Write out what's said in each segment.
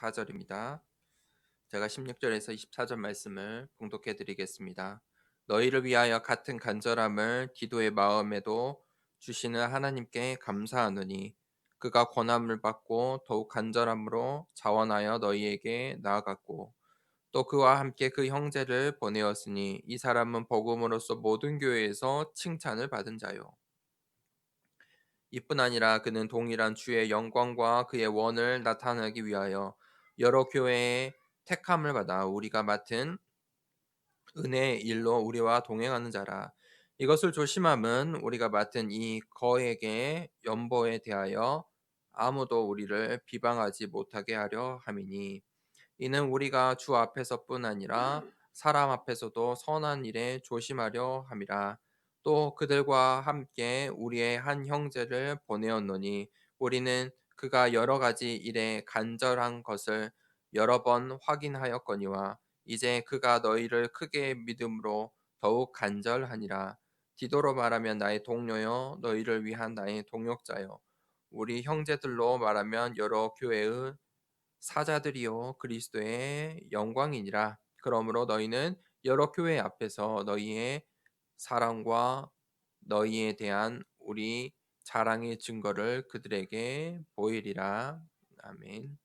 24절입니다. 제가 16절에서 24절 말씀을 봉독해 드리겠습니다. 너희를 위하여 같은 간절함을 기도의 마음에도 주시는 하나님께 감사하노니 그가 권함을 받고 더욱 간절함으로 자원하여 너희에게 나아갔고 또 그와 함께 그 형제를 보내었으니 이 사람은 복음으로써 모든 교회에서 칭찬을 받은 자요. 이뿐 아니라 그는 동일한 주의 영광과 그의 원을 나타내기 위하여 여러 교회의 택함을 받아 우리가 맡은 은혜의 일로 우리와 동행하는 자라. 이것을 조심함은 우리가 맡은 이 거액의 연보에 대하여 아무도 우리를 비방하지 못하게 하려 함이니 이는 우리가 주 앞에서뿐 아니라 사람 앞에서도 선한 일에 조심하려 함이라. 또 그들과 함께 우리의 한 형제를 보내었노니 우리는 그가 여러 가지 일에 간절한 것을 여러 번 확인하였거니와 이제 그가 너희를 크게 믿음으로 더욱 간절하니라. 디도로 말하면 나의 동료요 너희를 위한 나의 동역자요 우리 형제들로 말하면 여러 교회의 사자들이요 그리스도의 영광이니라. 그러므로 너희는 여러 교회 앞에서 너희의 사랑과 너희에 대한 우리 자랑의 증거를 그들에게 보이리라. 아멘.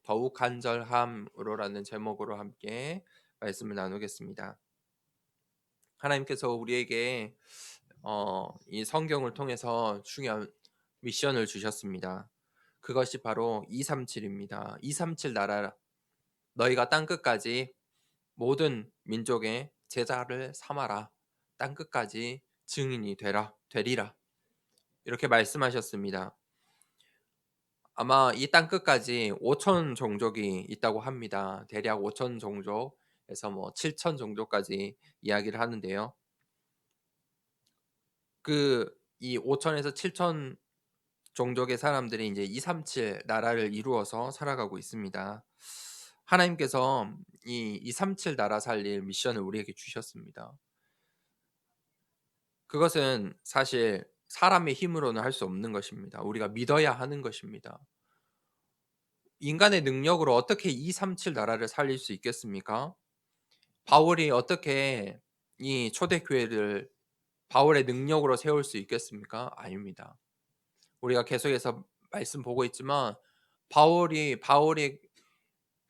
더욱 간절함으로라는 제목으로 함께 말씀을 나누겠습니다. 하나님께서 우리에게 이 성경을 통해서 중요한 미션을 주셨습니다. 그것이 바로 237입니다. 237 나라 너희가 땅 끝까지 모든 민족의 제자를 삼아라. 땅 끝까지 증인이 되리라. 이렇게 말씀하셨습니다. 아마 이 땅 끝까지 5천 종족이 있다고 합니다. 대략 5천 종족에서 7천 종족까지 이야기를 하는데요. 이 5천에서 7천 종족의 사람들이 이제 237 나라를 이루어서 살아가고 있습니다. 하나님께서 이 237 나라 살릴 미션을 우리에게 주셨습니다. 그것은 사실 사람의 힘으로는 할 수 없는 것입니다. 우리가 믿어야 하는 것입니다. 인간의 능력으로 어떻게 237 나라를 살릴 수 있겠습니까? 바울이 어떻게 이 초대교회를 바울의 능력으로 세울 수 있겠습니까? 아닙니다. 우리가 계속해서 말씀 보고 있지만 바울이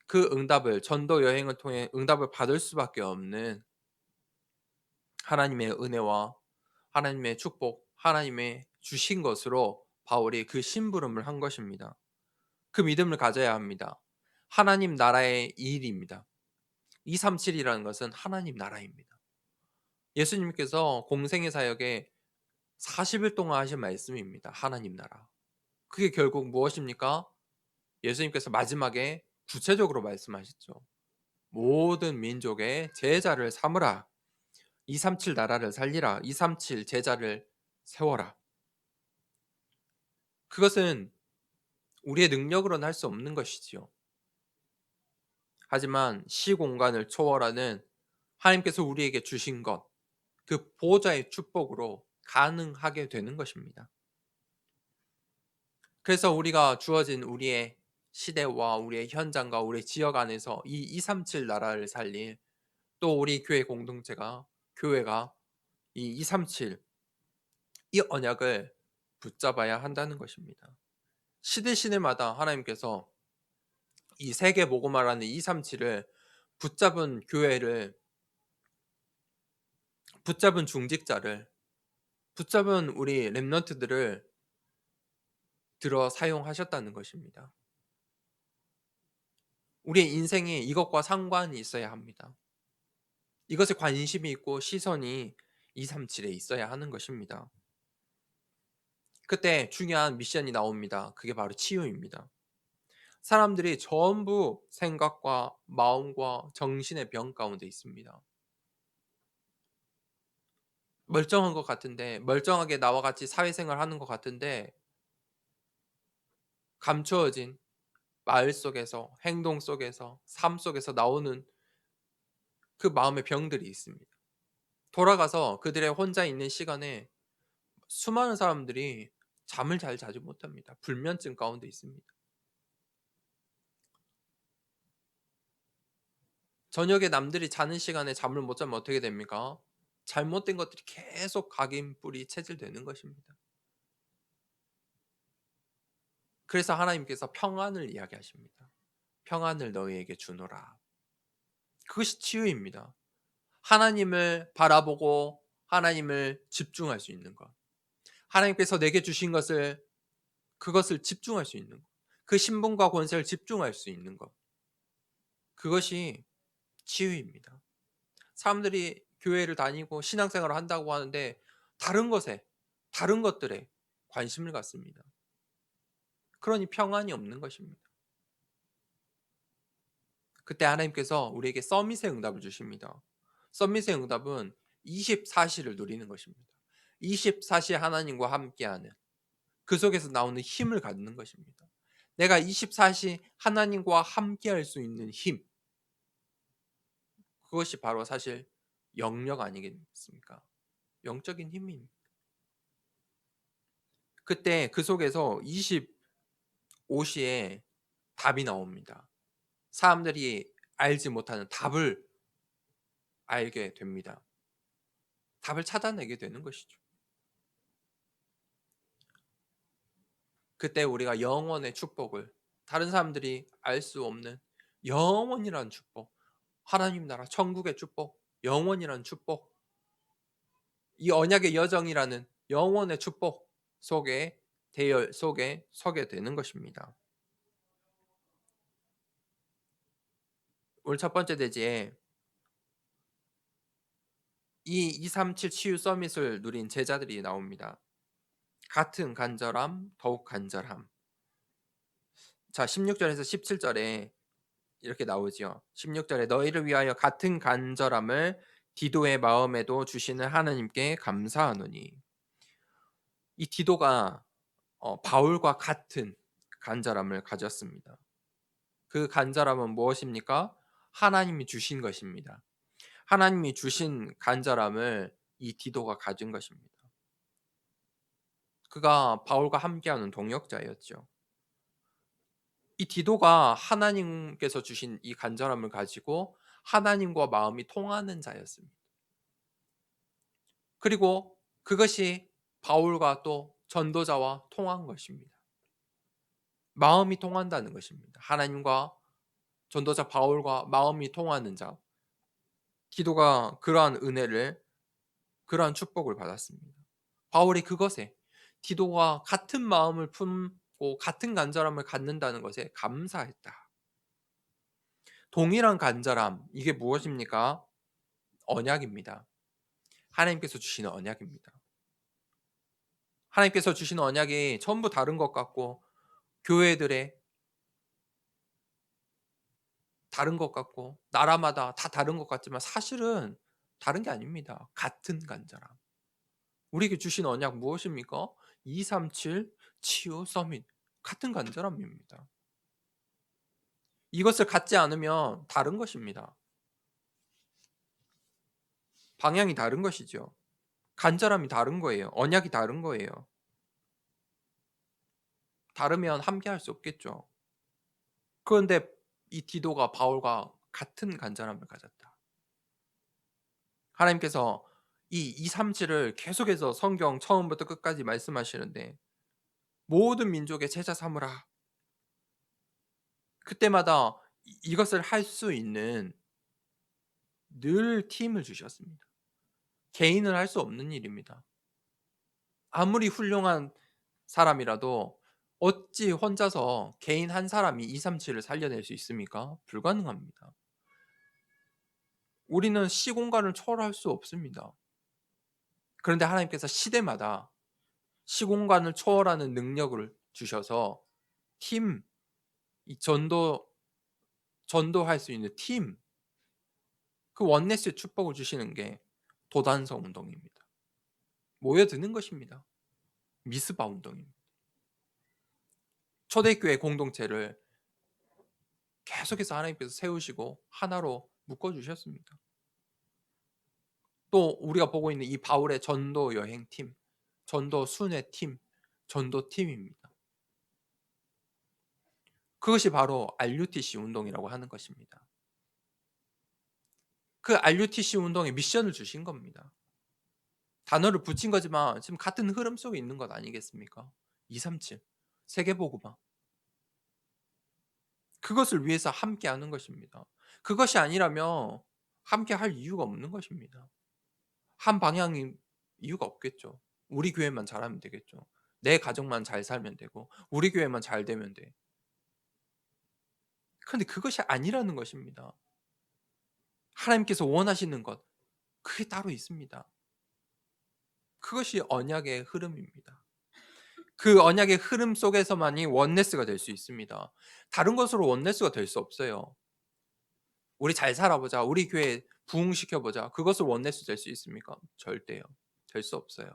그 응답을 전도 여행을 통해 응답을 받을 수밖에 없는 하나님의 은혜와 하나님의 축복, 하나님의 주신 것으로 바울이 그 심부름을 한 것입니다. 그 믿음을 가져야 합니다. 하나님 나라의 일입니다. 237이라는 것은 하나님 나라입니다. 예수님께서 공생의 사역에 40일 동안 하신 말씀입니다. 하나님 나라. 그게 결국 무엇입니까? 예수님께서 마지막에 구체적으로 말씀하셨죠. 모든 민족의 제자를 삼으라. 237 나라를 살리라. 237 제자를 세워라. 그것은 우리의 능력으로는 할 수 없는 것이지요. 하지만 시공간을 초월하는 하나님께서 우리에게 주신 것, 그 보호자의 축복으로 가능하게 되는 것입니다. 그래서 우리가 주어진 우리의 시대와 우리의 현장과 우리의 지역 안에서 이 237 나라를 살릴 또 우리 교회 공동체가 교회가 이 237 이 언약을 붙잡아야 한다는 것입니다. 시대마다 하나님께서 이 세계 복음화라는 237을 붙잡은 교회를 붙잡은 중직자를 붙잡은 우리 렘넌트들을 들어 사용하셨다는 것입니다. 우리의 인생에 이것과 상관이 있어야 합니다. 이것에 관심이 있고 시선이 237에 있어야 하는 것입니다. 그때 중요한 미션이 나옵니다. 그게 바로 치유입니다. 사람들이 전부 생각과 마음과 정신의 병 가운데 있습니다. 멀쩡한 것 같은데, 멀쩡하게 나와 같이 사회생활 하는 것 같은데 감추어진 마을 속에서, 행동 속에서, 삶 속에서 나오는 그 마음의 병들이 있습니다. 돌아가서 그들의 혼자 있는 시간에 수많은 사람들이 잠을 잘 자지 못합니다. 불면증 가운데 있습니다. 저녁에 남들이 자는 시간에 잠을 못 자면 어떻게 됩니까? 잘못된 것들이 계속 각인뿌리 체질되는 것입니다. 그래서 하나님께서 평안을 이야기하십니다. 평안을 너희에게 주노라. 그것이 치유입니다. 하나님을 바라보고 하나님을 집중할 수 있는 것. 하나님께서 내게 주신 것을 그것을 집중할 수 있는 것. 그 신분과 권세를 집중할 수 있는 것. 그것이 치유입니다. 사람들이 교회를 다니고 신앙생활을 한다고 하는데 다른 것에 다른 것들에 관심을 갖습니다. 그러니 평안이 없는 것입니다. 그때 하나님께서 우리에게 서밋의 응답을 주십니다. 서밋의 응답은 24시를 누리는 것입니다. 24시 하나님과 함께하는 그 속에서 나오는 힘을 갖는 것입니다. 내가 24시 하나님과 함께할 수 있는 힘, 그것이 바로 사실 영역 아니겠습니까? 영적인 힘입니다. 그때 그 속에서 25시에 답이 나옵니다. 사람들이 알지 못하는 답을 알게 됩니다. 답을 찾아내게 되는 것이죠. 그때 우리가 영원의 축복을 다른 사람들이 알 수 없는 영원이라는 축복, 하나님 나라 천국의 축복, 영원이라는 축복, 이 언약의 여정이라는 영원의 축복 속에 대열 속에 서게 되는 것입니다. 오늘 첫 번째 대지에 이 237 치유 서밋을 누린 제자들이 나옵니다. 같은 간절함, 더욱 간절함. 자, 16절에서 17절에 이렇게 나오지요. 16절에 너희를 위하여 같은 간절함을 디도의 마음에도 주시는 하나님께 감사하노니. 이 디도가 바울과 같은 간절함을 가졌습니다. 그 간절함은 무엇입니까? 하나님이 주신 것입니다. 하나님이 주신 간절함을 이 디도가 가진 것입니다. 그가 바울과 함께하는 동역자였죠. 이 디도가 하나님께서 주신 이 간절함을 가지고 하나님과 마음이 통하는 자였습니다. 그리고 그것이 바울과 또 전도자와 통한 것입니다. 마음이 통한다는 것입니다. 하나님과 전도자 바울과 마음이 통하는 자. 디도가 그러한 은혜를, 그러한 축복을 받았습니다. 바울이 그것에 디도와 같은 마음을 품고 같은 간절함을 갖는다는 것에 감사했다. 동일한 간절함, 이게 무엇입니까? 언약입니다. 하나님께서 주시는 언약입니다. 하나님께서 주시는 언약이 전부 다른 것 같고 교회들의 다른 것 같고 나라마다 다 다른 것 같지만 사실은 다른 게 아닙니다. 같은 간절함. 우리에게 주신 언약 무엇입니까? 237 치유 서밋. 같은 간절함입니다. 이것을 갖지 않으면 다른 것입니다. 방향이 다른 것이죠. 간절함이 다른 거예요. 언약이 다른 거예요. 다르면 함께 할 수 없겠죠. 그런데 이 디도가 바울과 같은 간절함을 가졌다. 하나님께서 이 237을 계속해서 성경 처음부터 끝까지 말씀하시는데 모든 민족의 제자 삼으라. 그때마다 이것을 할 수 있는 늘 팀을 주셨습니다. 개인은 할 수 없는 일입니다. 아무리 훌륭한 사람이라도 어찌 혼자서 개인 한 사람이 237을 살려낼 수 있습니까? 불가능합니다. 우리는 시공간을 초월할 수 없습니다. 그런데 하나님께서 시대마다 시공간을 초월하는 능력을 주셔서 팀, 이 전도할 수 있는 팀, 그 원네스의 축복을 주시는 게 도단성 운동입니다. 모여드는 것입니다. 미스바 운동입니다. 초대교회 공동체를 계속해서 하나님께서 세우시고 하나로 묶어주셨습니다. 또 우리가 보고 있는 이 바울의 전도 여행팀, 전도 순회팀, 전도팀입니다. 그것이 바로 RUTC 운동이라고 하는 것입니다. 그 RUTC 운동에 미션을 주신 겁니다. 단어를 붙인 거지만 지금 같은 흐름 속에 있는 것 아니겠습니까? 237 세계보고마 그것을 위해서 함께하는 것입니다. 그것이 아니라면 함께할 이유가 없는 것입니다. 한 방향인 이유가 없겠죠. 우리 교회만 잘하면 되겠죠. 내 가족만 잘 살면 되고 우리 교회만 잘 되면 돼. 그런데 그것이 아니라는 것입니다. 하나님께서 원하시는 것 그게 따로 있습니다. 그것이 언약의 흐름입니다. 그 언약의 흐름 속에서만이 원네스가 될 수 있습니다. 다른 것으로 원네스가 될 수 없어요. 우리 잘 살아보자. 우리 교회 부흥시켜보자. 그것을 원네스 될 수 있습니까? 절대요. 될 수 없어요.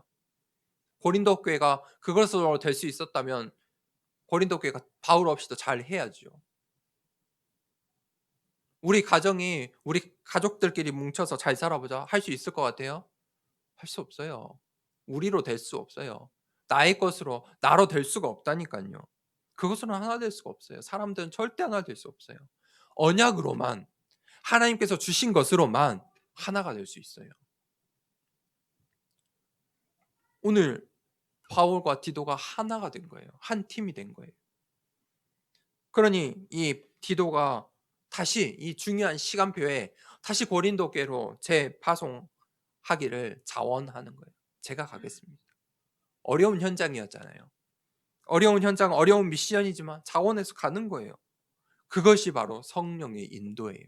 고린도 교회가 그것으로 될 수 있었다면 고린도 교회가 바울 없이도 잘 해야죠. 우리 가정이 우리 가족들끼리 뭉쳐서 잘 살아보자. 할 수 있을 것 같아요? 할 수 없어요. 우리로 될 수 없어요. 나의 것으로 나로 될 수가 없다니까요. 그것으로 하나 될 수가 없어요. 사람들은 절대 하나 될 수 없어요. 언약으로만 하나님께서 주신 것으로만 하나가 될 수 있어요. 오늘 바울과 디도가 하나가 된 거예요. 한 팀이 된 거예요. 그러니 이 디도가 다시 이 중요한 시간표에 다시 고린도 교회로 재파송하기를 자원하는 거예요. 제가 가겠습니다. 어려운 현장이었잖아요. 어려운 현장, 어려운 미션이지만 자원해서 가는 거예요. 그것이 바로 성령의 인도예요.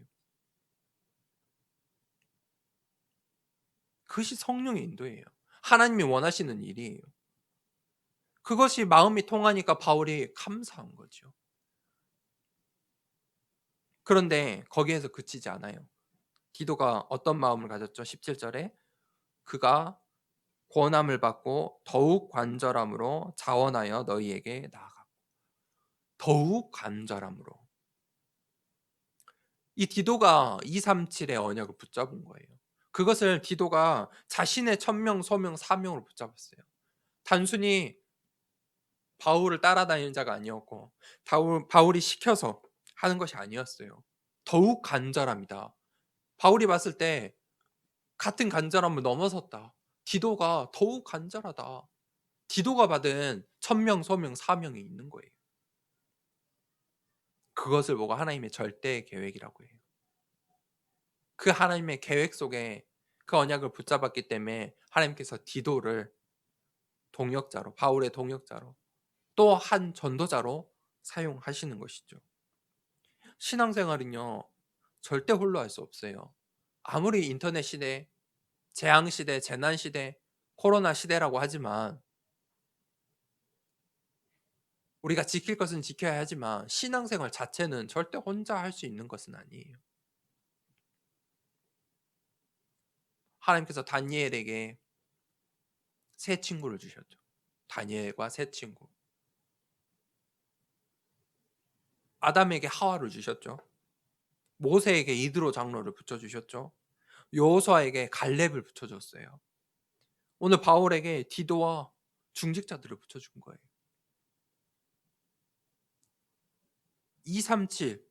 그것이 성령의 인도예요. 하나님이 원하시는 일이에요. 그것이 마음이 통하니까 바울이 감사한 거죠. 그런데 거기에서 그치지 않아요. 디도가 어떤 마음을 가졌죠? 17절에 그가 권함을 받고 더욱 간절함으로 자원하여 너희에게 나아가고 더욱 간절함으로 이 디도가 237의 언약을 붙잡은 거예요. 그것을 디도가 자신의 천명, 소명, 사명으로 붙잡았어요. 단순히 바울을 따라다니는 자가 아니었고 바울이 시켜서 하는 것이 아니었어요. 더욱 간절합니다. 바울이 봤을 때 같은 간절함을 넘어섰다. 디도가 더욱 간절하다. 디도가 받은 천명, 소명, 사명이 있는 거예요. 그것을 보고 하나님의 절대 계획이라고 해요. 그 하나님의 계획 속에 그 언약을 붙잡았기 때문에 하나님께서 디도를 동역자로, 바울의 동역자로 또 한 전도자로 사용하시는 것이죠. 신앙생활은요, 절대 홀로 할 수 없어요. 아무리 인터넷 시대, 재앙 시대, 재난 시대, 코로나 시대라고 하지만 우리가 지킬 것은 지켜야 하지만 신앙생활 자체는 절대 혼자 할 수 있는 것은 아니에요. 하나님께서 다니엘에게 새 친구를 주셨죠. 다니엘과 새 친구. 아담에게 하와를 주셨죠. 모세에게 이드로 장로를 붙여주셨죠. 여호수아에게 갈렙을 붙여줬어요. 오늘 바울에게 디도와 중직자들을 붙여준 거예요. 237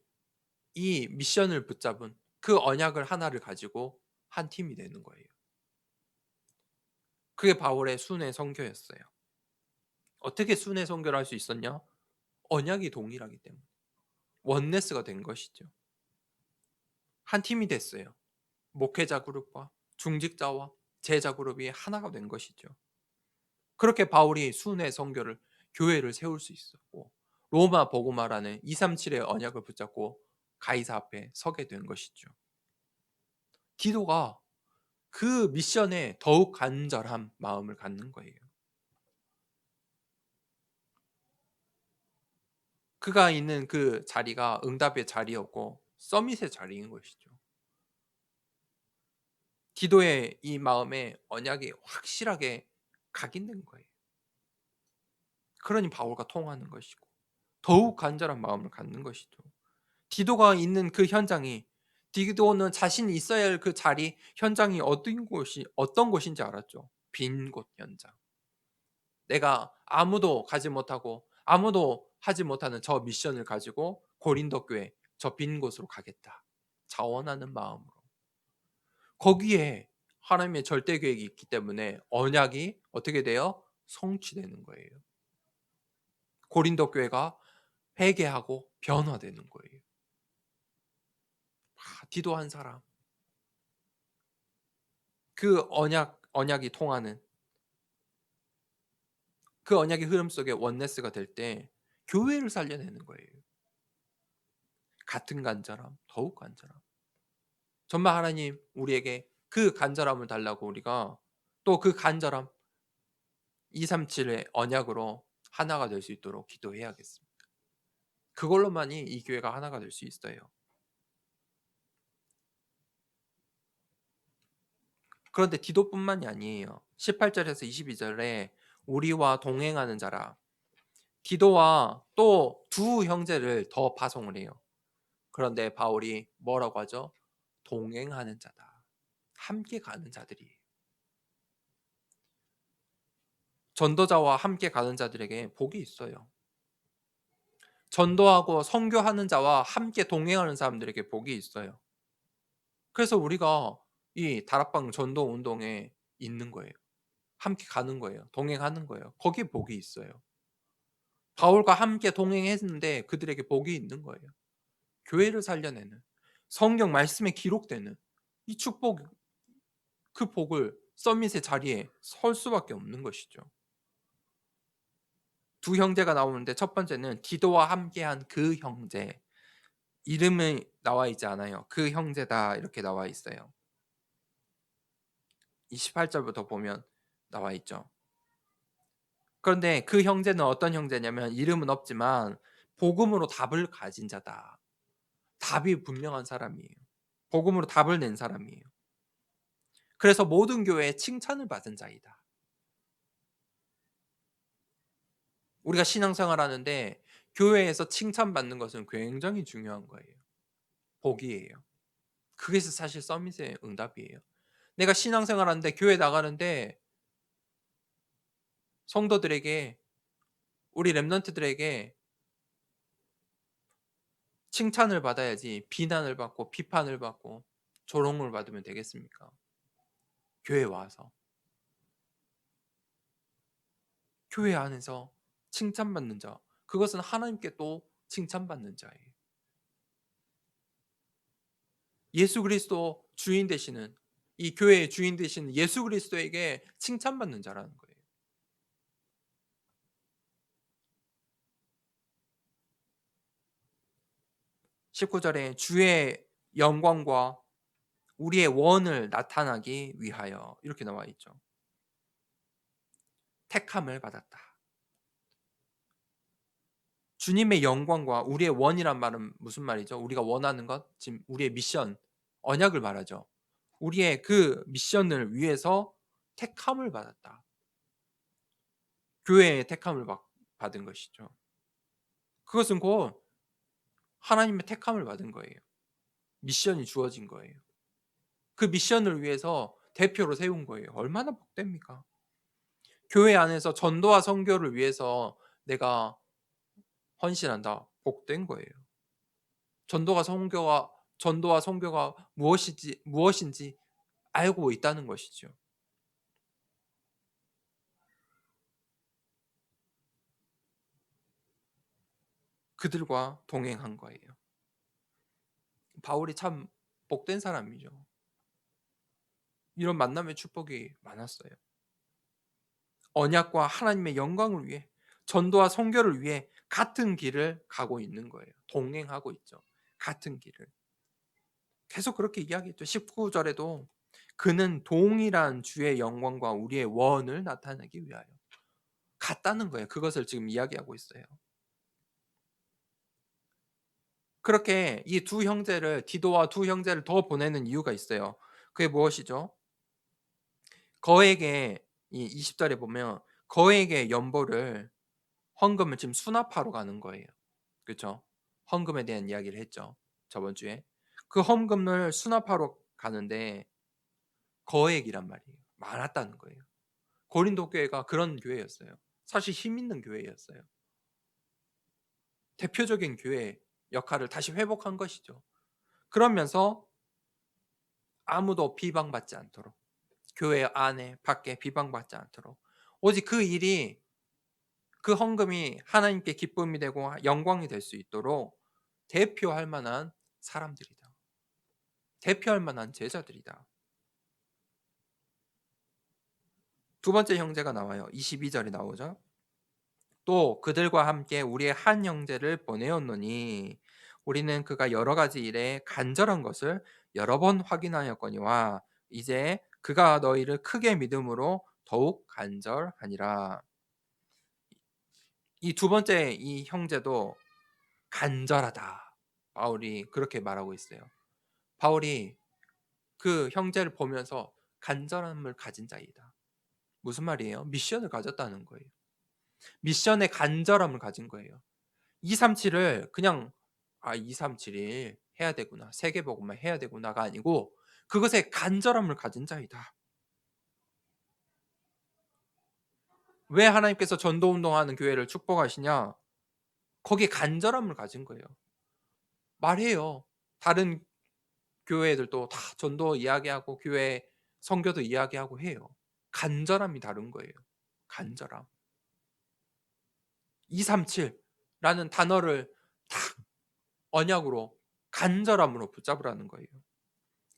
이 미션을 붙잡은 그 언약을 하나를 가지고 한 팀이 되는 거예요. 그게 바울의 순회 선교였어요. 어떻게 순회 선교를 할 수 있었냐? 언약이 동일하기 때문에 원네스가 된 것이죠. 한 팀이 됐어요. 목회자 그룹과 중직자와 제자 그룹이 하나가 된 것이죠. 그렇게 바울이 순회 선교를 교회를 세울 수 있었고 로마 복음화라는 237의 언약을 붙잡고 가이사 앞에 서게 된 것이죠. 디도가 그 미션에 더욱 간절한 마음을 갖는 거예요. 그가 있는 그 자리가 응답의 자리였고 서밋의 자리인 것이죠. 디도의 이 마음에 언약이 확실하게 각인된 거예요. 그러니 바울과 통하는 것이고 더욱 간절한 마음을 갖는 것이죠. 디도가 있는 그 현장이 디도는 자신이 있어야 할 그 자리 현장이 어떤 곳인지 알았죠. 빈 곳 현장. 내가 아무도 가지 못하고 아무도 하지 못하는 저 미션을 가지고 고린도 교회 저 빈 곳으로 가겠다. 자원하는 마음으로. 거기에 하나님의 절대 계획이 있기 때문에 언약이 어떻게 돼요? 성취되는 거예요. 고린도 교회가 회개하고 변화되는 거예요. 기도한 사람, 그 언약이 통하는 그 언약의 흐름 속에 원네스가 될 때 교회를 살려내는 거예요. 같은 간절함, 더욱 간절함. 정말 하나님 우리에게 그 간절함을 달라고 우리가 또 그 간절함 237의 언약으로 하나가 될 수 있도록 기도해야겠습니다. 그걸로만이 이 교회가 하나가 될 수 있어요. 그런데 디도뿐만이 아니에요. 18절에서 22절에 우리와 동행하는 자라. 디도와 또 두 형제를 더 파송을 해요. 그런데 바울이 뭐라고 하죠? 동행하는 자다. 함께 가는 자들이. 전도자와 함께 가는 자들에게 복이 있어요. 전도하고 선교하는 자와 함께 동행하는 사람들에게 복이 있어요. 그래서 우리가 이 다락방 전도 운동에 있는 거예요. 함께 가는 거예요. 동행하는 거예요. 거기에 복이 있어요. 바울과 함께 동행했는데 그들에게 복이 있는 거예요. 교회를 살려내는 성경 말씀에 기록되는 이 축복, 그 복을 서밋의 자리에 설 수밖에 없는 것이죠. 두 형제가 나오는데 첫 번째는 디도와 함께한 그 형제. 이름이 나와 있지 않아요. 그 형제다 이렇게 나와 있어요. 28절부터 보면 나와 있죠. 그런데 그 형제는 어떤 형제냐면 이름은 없지만 복음으로 답을 가진 자다. 답이 분명한 사람이에요. 복음으로 답을 낸 사람이에요. 그래서 모든 교회에 칭찬을 받은 자이다. 우리가 신앙생활 하는데 교회에서 칭찬받는 것은 굉장히 중요한 거예요. 복이에요. 그게 사실 서밋의 응답이에요. 내가 신앙생활 하는데 교회 나가는데 성도들에게 우리 렘넌트들에게 칭찬을 받아야지 비난을 받고 비판을 받고 조롱을 받으면 되겠습니까? 교회 와서 교회 안에서 칭찬받는 자 그것은 하나님께 또 칭찬받는 자예요. 예수 그리스도 주인 되시는 이 교회의 주인 되시는 예수 그리스도에게 칭찬받는 자라는 거예요. 19절에 주의 영광과 우리의 원을 나타나기 위하여 이렇게 나와 있죠. 택함을 받았다. 주님의 영광과 우리의 원이란 말은 무슨 말이죠? 우리가 원하는 것, 지금 우리의 미션, 언약을 말하죠. 우리의 그 미션을 위해서 택함을 받았다. 교회의 택함을 받은 것이죠. 그것은 곧 하나님의 택함을 받은 거예요. 미션이 주어진 거예요. 그 미션을 위해서 대표로 세운 거예요. 얼마나 복됩니까? 교회 안에서 전도와 선교를 위해서 내가 헌신한다. 복된 거예요. 전도와 선교가 무엇인지 알고 있다는 것이죠. 그들과 동행한 거예요. 바울이 참 복된 사람이죠. 이런 만남의 축복이 많았어요. 언약과 하나님의 영광을 위해 전도와 선교를 위해 같은 길을 가고 있는 거예요. 동행하고 있죠. 같은 길을. 계속 그렇게 이야기했죠. 19절에도 그는 동일한 주의 영광과 우리의 원을 나타내기 위하여 같다는 거예요. 그것을 지금 이야기하고 있어요. 그렇게 이 두 형제를 디도와 두 형제를 더 보내는 이유가 있어요. 그게 무엇이죠? 거에게 이 20절에 보면 거에게 연보를 헌금을 지금 수납하러 가는 거예요. 그렇죠? 헌금에 대한 이야기를 했죠. 저번 주에. 그 헌금을 수납하러 가는데 거액이란 말이에요. 많았다는 거예요. 고린도 교회가 그런 교회였어요. 사실 힘 있는 교회였어요. 대표적인 교회 역할을 다시 회복한 것이죠. 그러면서 아무도 비방받지 않도록, 교회 안에 밖에 비방받지 않도록, 오직 그 일이, 그 헌금이 하나님께 기쁨이 되고 영광이 될 수 있도록 대표할 만한 사람들이다. 대표할 만한 제자들이다. 두 번째 형제가 나와요. 22절에 나오죠. 또 그들과 함께 우리의 한 형제를 보내었노니 우리는 그가 여러 가지 일에 간절한 것을 여러 번 확인하였거니와 이제 그가 너희를 크게 믿음으로 더욱 간절하니라. 이 두 번째 이 형제도 간절하다. 바울이 그렇게 말하고 있어요. 바울이 그 형제를 보면서 간절함을 가진 자이다. 무슨 말이에요? 미션을 가졌다는 거예요. 미션에 간절함을 가진 거예요. 237을 그냥 237일 해야 되구나. 세계복음만 해야 되구나가 아니고 그것에 간절함을 가진 자이다. 왜 하나님께서 전도 운동하는 교회를 축복하시냐? 거기에 간절함을 가진 거예요. 말해요. 다른 교회들도 다 전도 이야기하고 교회 선교도 이야기하고 해요. 간절함이 다른 거예요. 간절함. 237라는 단어를 딱 언약으로 간절함으로 붙잡으라는 거예요.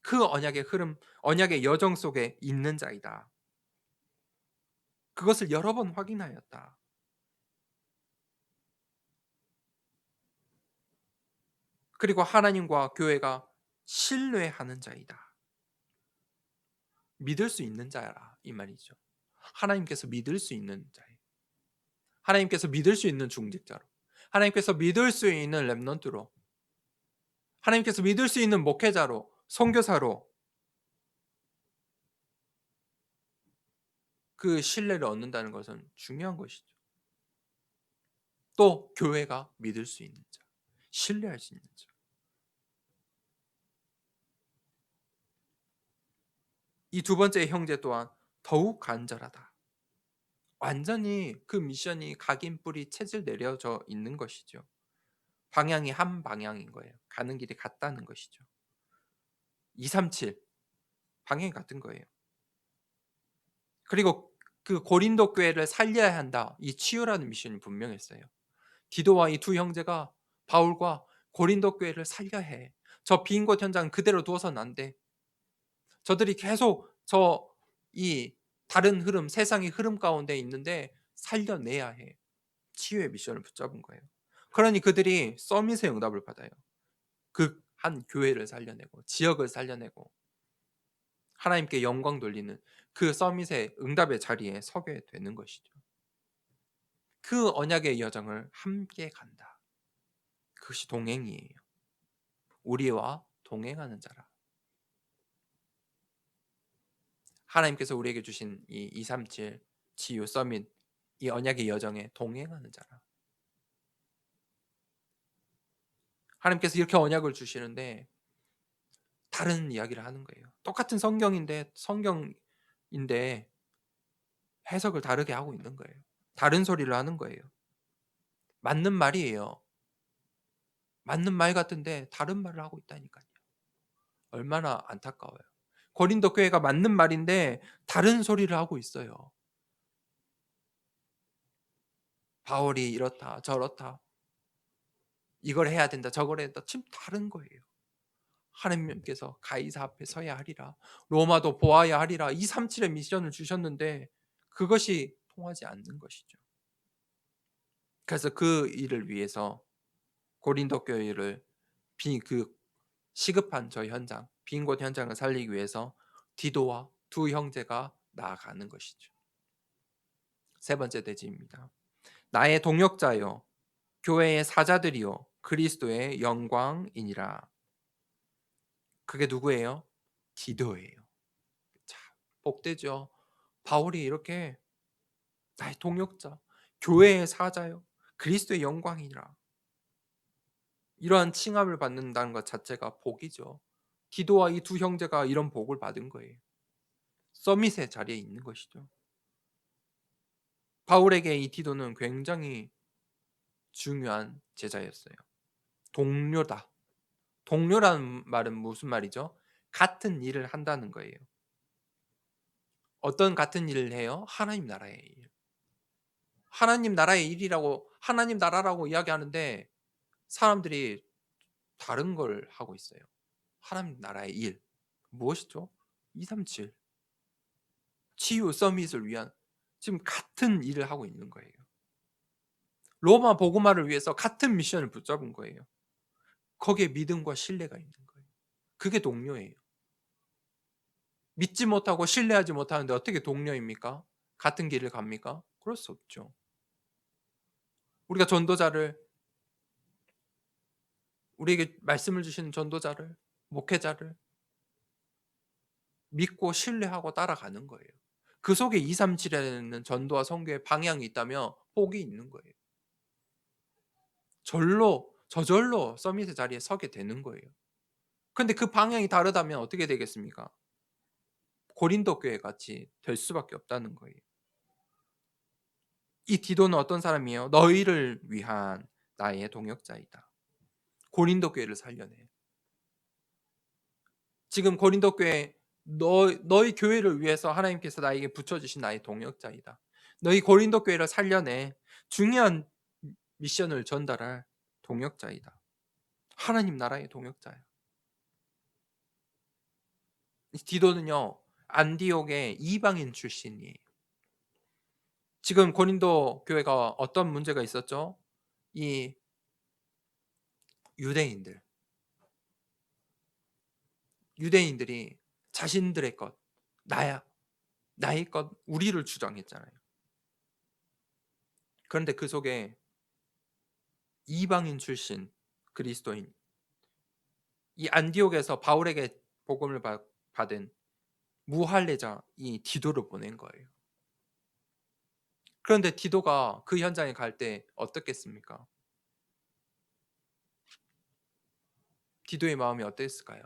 그 언약의 흐름, 언약의 여정 속에 있는 자이다. 그것을 여러 번 확인하였다. 그리고 하나님과 교회가 신뢰하는 자이다. 믿을 수 있는 자라 이 말이죠. 하나님께서 믿을 수 있는 자예요. 하나님께서 믿을 수 있는 중직자로, 하나님께서 믿을 수 있는 렘넌트로, 하나님께서 믿을 수 있는 목회자로, 선교사로 그 신뢰를 얻는다는 것은 중요한 것이죠. 또 교회가 믿을 수 있는 자, 신뢰할 수 있는 자. 이 두 번째 형제 또한 더욱 간절하다. 완전히 그 미션이 각인 뿌리 채질 내려져 있는 것이죠. 방향이 한 방향인 거예요. 가는 길이 같다는 것이죠. 237 방향이 같은 거예요. 그리고 그 고린도 교회를 살려야 한다. 이 치유라는 미션이 분명했어요. 디도와 이 두 형제가 바울과 고린도 교회를 살려야 해. 저 빈 곳 현장 그대로 두어서는 안 돼. 저들이 계속 이 다른 흐름, 세상의 흐름 가운데 있는데 살려내야 해. 치유의 미션을 붙잡은 거예요. 그러니 그들이 서밋의 응답을 받아요. 그 한 교회를 살려내고 지역을 살려내고 하나님께 영광 돌리는 그 서밋의 응답의 자리에 서게 되는 것이죠. 그 언약의 여정을 함께 간다. 그것이 동행이에요. 우리와 동행하는 자라. 하나님께서 우리에게 주신 이 237 치유 서밋 이 언약의 여정에 동행하는 자라. 하나님께서 이렇게 언약을 주시는데 다른 이야기를 하는 거예요. 똑같은 성경인데 해석을 다르게 하고 있는 거예요. 다른 소리를 하는 거예요. 맞는 말이에요. 맞는 말 같은데 다른 말을 하고 있다니까요. 얼마나 안타까워요. 고린도 교회가 맞는 말인데 다른 소리를 하고 있어요. 바울이 이렇다 저렇다 이걸 해야 된다 저걸 해야 된다 지금 다른 거예요. 하나님께서 가이사 앞에 서야 하리라 로마도 보아야 하리라 237의 미션을 주셨는데 그것이 통하지 않는 것이죠. 그래서 그 일을 위해서 고린도 교회를 그 시급한 저 현장 빈 곳 현장을 살리기 위해서 디도와 두 형제가 나아가는 것이죠. 세 번째 대지입니다. 나의 동역자여 교회의 사자들이요 그리스도의 영광이니라. 그게 누구예요? 디도예요. 자, 복되죠. 바울이 이렇게 나의 동역자, 교회의 사자요 그리스도의 영광이니라. 이러한 칭함을 받는다는 것 자체가 복이죠. 디도와 이 두 형제가 이런 복을 받은 거예요. 서밋의 자리에 있는 것이죠. 바울에게 이 디도는 굉장히 중요한 제자였어요. 동료다. 동료라는 말은 무슨 말이죠? 같은 일을 한다는 거예요. 어떤 같은 일을 해요? 하나님 나라의 일. 하나님 나라의 일이라고 하나님 나라라고 이야기하는데 사람들이 다른 걸 하고 있어요. 하나님 나라의 일. 무엇이죠? 237 치유 서밋을 위한 지금 같은 일을 하고 있는 거예요. 로마 복음화를 위해서 같은 미션을 붙잡은 거예요. 거기에 믿음과 신뢰가 있는 거예요. 그게 동료예요. 믿지 못하고 신뢰하지 못하는데 어떻게 동료입니까? 같은 길을 갑니까? 그럴 수 없죠. 우리가 전도자를 우리에게 말씀을 주시는 전도자를 목회자를 믿고 신뢰하고 따라가는 거예요. 그 속에 237에는 전도와 선교의 방향이 있다면 복이 있는 거예요. 저절로 서밋의 자리에 서게 되는 거예요. 근데 그 방향이 다르다면 어떻게 되겠습니까? 고린도 교회 같이 될 수밖에 없다는 거예요. 이 디도는 어떤 사람이에요? 너희를 위한 나의 동역자이다. 고린도 교회를 살려내. 지금 고린도 교회 너희 교회를 위해서 하나님께서 나에게 붙여주신 나의 동역자이다. 너희 고린도 교회를 살려내 중요한 미션을 전달할 동역자이다. 하나님 나라의 동역자야. 디도는요 안디옥의 이방인 출신이에요. 지금 고린도 교회가 어떤 문제가 있었죠? 이 유대인들, 유대인들이 자신들의 것, 나야, 나의 것, 우리를 주장했잖아요. 그런데 그 속에 이방인 출신 그리스도인, 이 안디옥에서 바울에게 복음을 받은 무할례자 이 디도를 보낸 거예요. 그런데 디도가 그 현장에 갈 때 어떻겠습니까? 디도의 마음이 어땠을까요?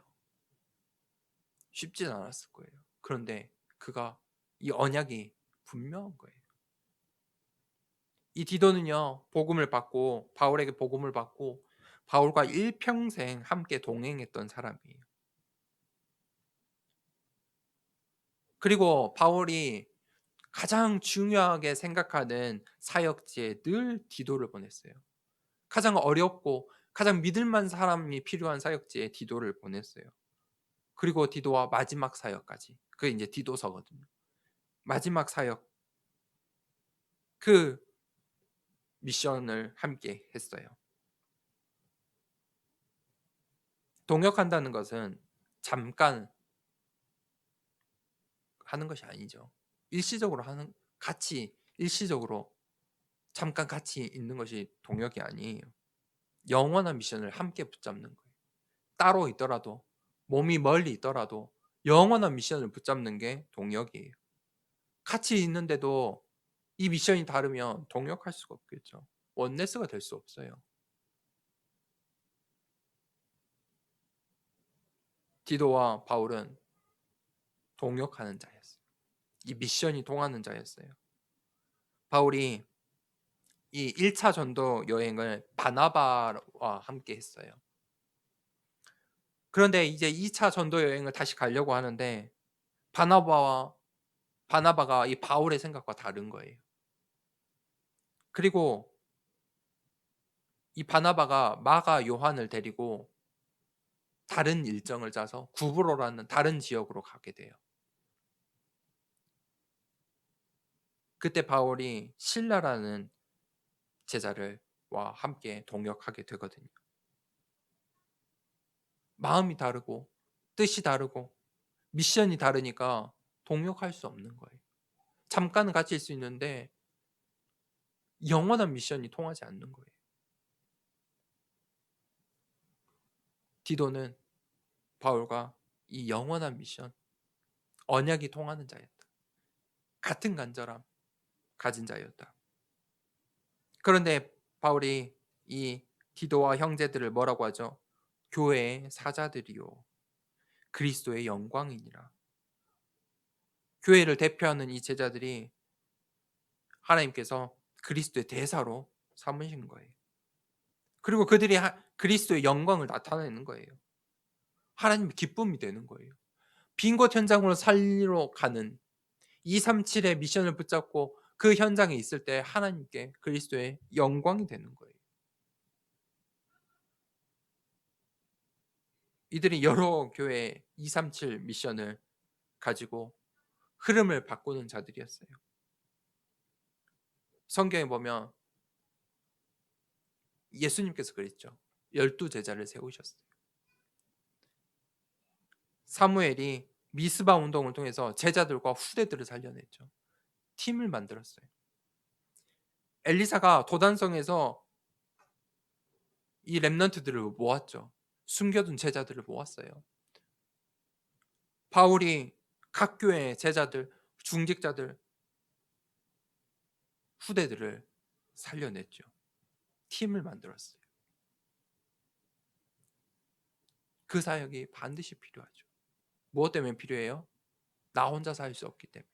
쉽진 않았을 거예요. 그런데 그가 이 언약이 분명한 거예요. 이 디도는요 복음을 받고 바울에게 복음을 받고 바울과 일평생 함께 동행했던 사람이에요. 그리고 바울이 가장 중요하게 생각하는 사역지에 늘 디도를 보냈어요. 가장 어렵고 가장 믿을 만한 사람이 필요한 사역지에 디도를 보냈어요. 그리고 디도와 마지막 사역까지. 그게 이제 디도서거든요. 마지막 사역 그 미션을 함께 했어요. 동역한다는 것은 잠깐 하는 것이 아니죠. 일시적으로 하는 같이 일시적으로 잠깐 같이 있는 것이 동역이 아니에요. 영원한 미션을 함께 붙잡는 거예요. 따로 있더라도 몸이 멀리 있더라도 영원한 미션을 붙잡는 게 동역이에요. 같이 있는데도 이 미션이 다르면 동역할 수가 없겠죠. 원네스가 될 수 없어요. 디도와 바울은 동역하는 자였어요. 이 미션이 통하는 자였어요. 바울이 이 1차 전도 여행을 바나바와 함께 했어요. 그런데 이제 2차 전도 여행을 다시 가려고 하는데 바나바와 바나바가 이 바울의 생각과 다른 거예요. 그리고 이 바나바가 마가 요한을 데리고 다른 일정을 짜서 구브로라는 다른 지역으로 가게 돼요. 그때 바울이 실라라는 제자를 와 함께 동역하게 되거든요. 마음이 다르고 뜻이 다르고 미션이 다르니까 동역할 수 없는 거예요. 잠깐은 같이 있을 수 있는데 영원한 미션이 통하지 않는 거예요. 디도는 바울과 이 영원한 미션, 언약이 통하는 자였다. 같은 간절함 가진 자였다. 그런데 바울이 이 디도와 형제들을 뭐라고 하죠? 교회의 사자들이요 그리스도의 영광이니라. 교회를 대표하는 이 제자들이 하나님께서 그리스도의 대사로 삼으신 거예요. 그리고 그들이 그리스도의 영광을 나타내는 거예요. 하나님의 기쁨이 되는 거예요. 빈 곳 현장으로 살리러 가는 237의 미션을 붙잡고 그 현장에 있을 때 하나님께 그리스도의 영광이 되는 거예요. 이들이 여러 교회의 237 미션을 가지고 흐름을 바꾸는 자들이었어요. 성경에 보면 예수님께서 그랬죠. 12 제자를 세우셨어요. 사무엘이 미스바 운동을 통해서 제자들과 후대들을 살려냈죠. 팀을 만들었어요. 엘리사가 도단성에서 이 렘넌트들을 모았죠. 숨겨둔 제자들을 모았어요. 바울이 각 교회의 제자들, 중직자들, 후대들을 살려냈죠. 팀을 만들었어요. 그 사역이 반드시 필요하죠. 무엇 때문에 필요해요? 나 혼자서 할 수 없기 때문에.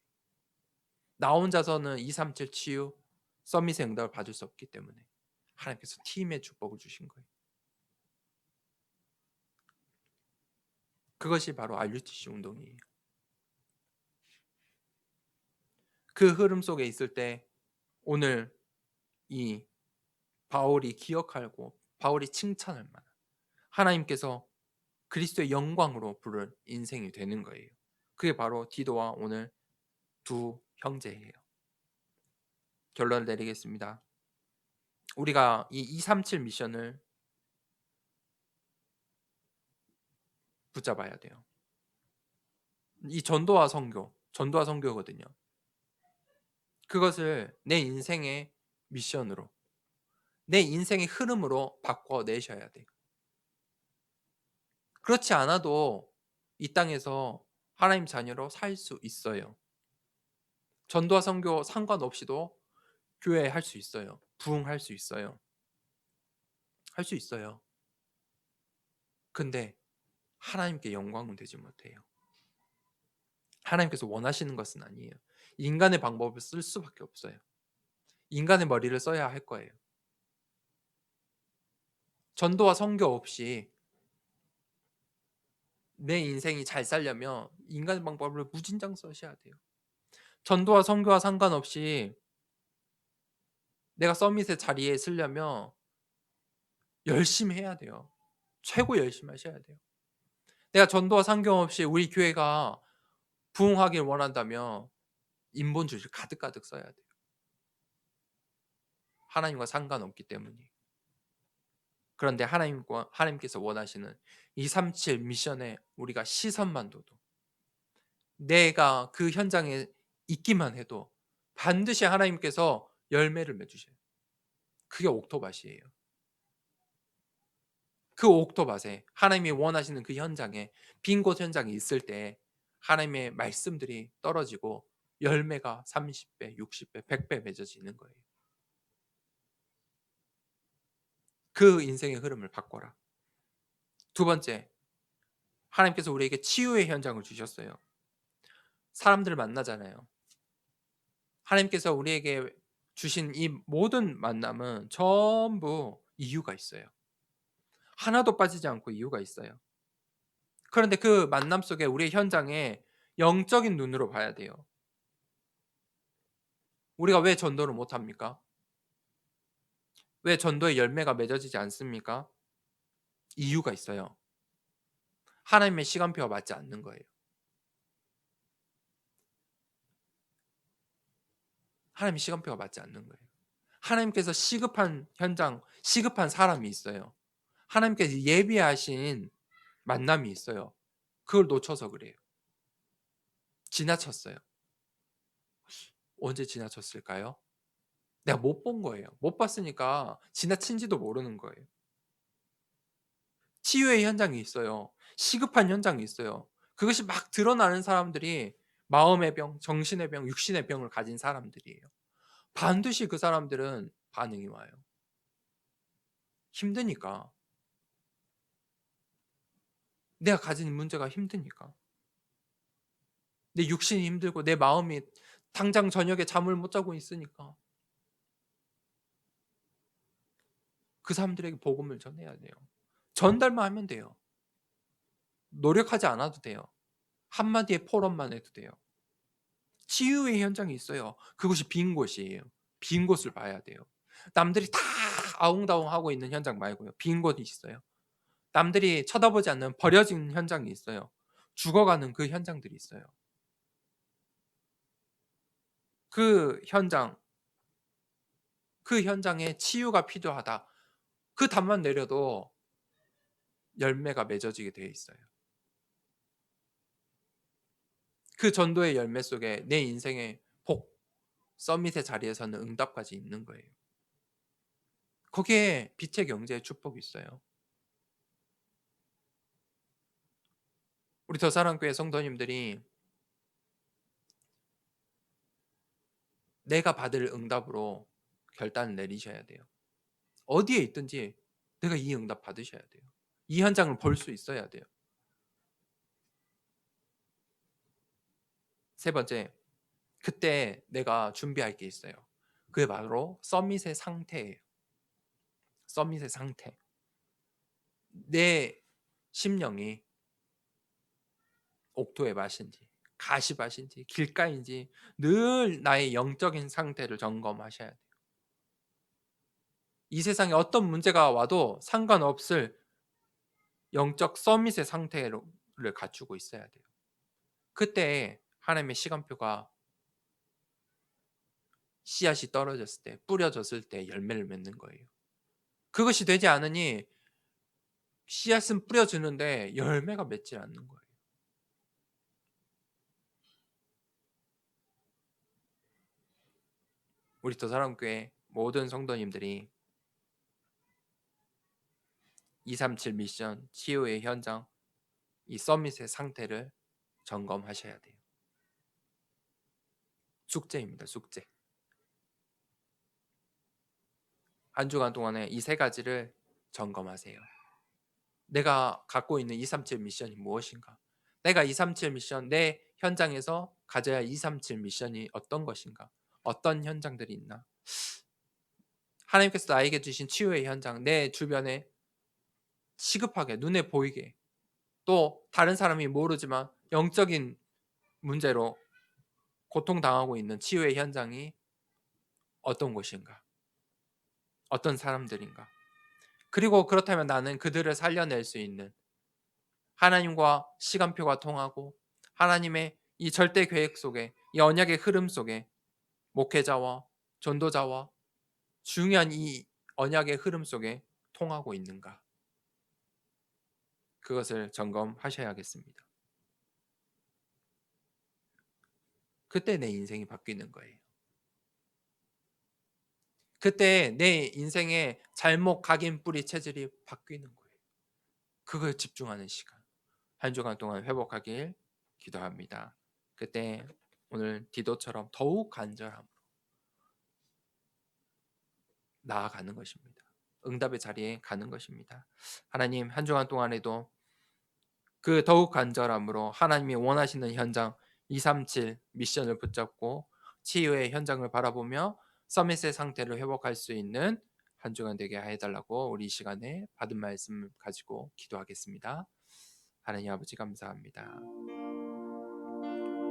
나 혼자서는 237 치유, 서밋의 응답을 받을 수 없기 때문에 하나님께서 팀의 축복을 주신 거예요. 그것이 바로 RUTC 운동이에요. 그 흐름 속에 있을 때 오늘 이 바울이 기억하고 바울이 칭찬할 만한 하나님께서 그리스도의 영광으로 부른 인생이 되는 거예요. 그게 바로 디도와 오늘 두 형제예요. 결론을 내리겠습니다. 우리가 이 237 미션을 붙잡아야 돼요. 이 전도와 선교거든요. 그것을 내 인생의 미션으로, 내 인생의 흐름으로 바꿔내셔야 돼요. 그렇지 않아도 이 땅에서 하나님 자녀로 살 수 있어요. 전도와 선교 상관없이도 교회 할 수 있어요. 부흥할 수 있어요. 할 수 있어요. 근데 하나님께 영광은 되지 못해요. 하나님께서 원하시는 것은 아니에요. 인간의 방법을 쓸 수밖에 없어요. 인간의 머리를 써야 할 거예요. 전도와 선교 없이 내 인생이 잘 살려면 인간의 방법을 무진장 쓰셔야 돼요. 전도와 선교와 상관없이 내가 서밋의 자리에 서려면 열심히 해야 돼요. 최고 열심히 하셔야 돼요. 내가 전도와 선교 없이 우리 교회가 부흥하길 원한다면 인본주의를 가득가득 써야 돼요. 하나님과 상관없기 때문이에요. 그런데 하나님께서 원하시는 237 미션에 우리가 시선만 둬도 내가 그 현장에 있기만 해도 반드시 하나님께서 열매를 맺으셔요. 그게 옥토밭이에요. 그 옥토밭에 하나님이 원하시는 그 현장에 빈 곳 현장에 있을 때 하나님의 말씀들이 떨어지고 열매가 30배, 60배, 100배 맺어지는 거예요. 그 인생의 흐름을 바꿔라. 두 번째, 하나님께서 우리에게 치유의 현장을 주셨어요. 사람들을 만나잖아요. 하나님께서 우리에게 주신 이 모든 만남은 전부 이유가 있어요. 하나도 빠지지 않고 이유가 있어요. 그런데 그 만남 속에 우리의 현장에 영적인 눈으로 봐야 돼요. 우리가 왜 전도를 못 합니까? 왜 전도의 열매가 맺어지지 않습니까? 이유가 있어요. 하나님의 시간표와 맞지 않는 거예요. 하나님의 시간표가 맞지 않는 거예요. 하나님께서 시급한 현장, 시급한 사람이 있어요. 하나님께서 예비하신 만남이 있어요. 그걸 놓쳐서 그래요. 지나쳤어요. 언제 지나쳤을까요? 내가 못 본 거예요. 못 봤으니까 지나친지도 모르는 거예요. 치유의 현장이 있어요. 시급한 현장이 있어요. 그것이 막 드러나는 사람들이 마음의 병, 정신의 병, 육신의 병을 가진 사람들이에요. 반드시 그 사람들은 반응이 와요. 힘드니까. 내가 가진 문제가 힘드니까. 내 육신이 힘들고 내 마음이 당장 저녁에 잠을 못 자고 있으니까 그 사람들에게 복음을 전해야 돼요. 전달만 하면 돼요. 노력하지 않아도 돼요. 한마디의 포럼만 해도 돼요. 치유의 현장이 있어요. 그것이 빈 곳이에요. 빈 곳을 봐야 돼요. 남들이 다 아웅다웅하고 있는 현장 말고요. 빈 곳이 있어요. 남들이 쳐다보지 않는 버려진 현장이 있어요. 죽어가는 그 현장들이 있어요. 그 현장, 그 현장에 치유가 필요하다. 그 답만 내려도 열매가 맺어지게 되어 있어요. 그 전도의 열매 속에 내 인생의 복, 서밋의 자리에서는 응답까지 있는 거예요. 거기에 빛의 경제의 축복이 있어요. 우리 더사랑교회 성도님들이 내가 받을 응답으로 결단을 내리셔야 돼요. 어디에 있든지 내가 이 응답 받으셔야 돼요. 이 현장을 볼 수 있어야 돼요. 세 번째, 그때 내가 준비할 게 있어요. 그게 바로 서밋의 상태예요. 서밋의 상태. 내 심령이 옥토의 맛인지, 가시밭인지, 길가인지 늘 나의 영적인 상태를 점검하셔야 돼요. 이 세상에 어떤 문제가 와도 상관없을 영적 서밋의 상태를 갖추고 있어야 돼요. 그때 하나님의 시간표가 씨앗이 떨어졌을 때, 뿌려졌을 때 열매를 맺는 거예요. 그것이 되지 않으니 씨앗은 뿌려주는데 열매가 맺지 않는 거예요. 우리 더사랑교회 모든 성도님들이 237 미션 치유의 현장 이 서밋의 상태를 점검하셔야 돼요. 숙제입니다. 숙제. 한 주간 동안에 이 세 가지를 점검하세요. 내가 갖고 있는 237 미션이 무엇인가? 내가 237 미션 내 현장에서 가져야 237 미션이 어떤 것인가? 어떤 현장들이 있나? 하나님께서 나에게 주신 치유의 현장 내 주변에 시급하게 눈에 보이게 또 다른 사람이 모르지만 영적인 문제로 고통당하고 있는 치유의 현장이 어떤 곳인가? 어떤 사람들인가? 그리고 그렇다면 나는 그들을 살려낼 수 있는 하나님과 시간표가 통하고 하나님의 이 절대 계획 속에 이 언약의 흐름 속에 목회자와 전도자와 중요한 이 언약의 흐름 속에 통하고 있는가? 그것을 점검하셔야겠습니다. 그때 내 인생이 바뀌는 거예요. 그때 내 인생의 잘못 각인 뿌리 체질이 바뀌는 거예요. 그걸 집중하는 시간. 한 주간 동안 회복하길 기도합니다. 그때 오늘 디도처럼 더욱 간절함으로 나아가는 것입니다. 응답의 자리에 가는 것입니다. 하나님 한 주간 동안에도 그 더욱 간절함으로 하나님이 원하시는 현장 237 미션을 붙잡고 치유의 현장을 바라보며 서밋의 상태를 회복할 수 있는 한 주간 되게 해달라고 우리 이 시간에 받은 말씀을 가지고 기도하겠습니다. 하나님 아버지 감사합니다.